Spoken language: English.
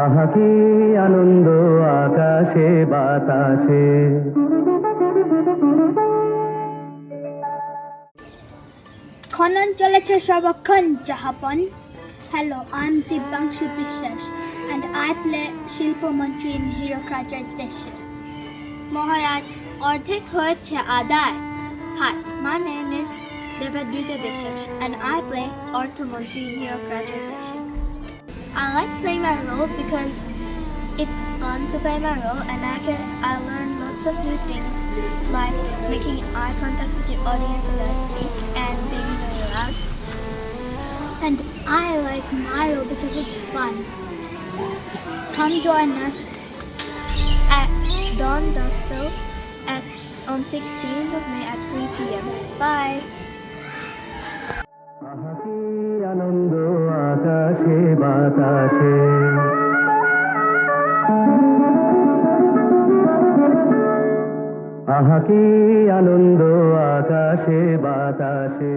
আহা কি আনন্দ আকাশে বাতাসে। খনন চলেছে সর্বক্ষণ জাহাপন। Hello, I'm Dibyanshu Biswas and I play Shilpo Mantri in Hero Krajar Deshe. মহারাজ, অর্ধেক হয়েছে আদায়। Hi, my name is Devadrita Biswas and I play অর্থমন্ত্রী in Hero Krajar Deshe. I like playing my role because it's fun to play my role and I learn lots of new things by making eye contact with the audience as I speak and being very loud. And I like my role because it's fun. Come join us At Dawn Does So on 16th of May at 3 p.m. Bye! আহা কি আনন্দ আকাশে বাতাসে। আহা কি আনন্দ আকাশে বাতাসে।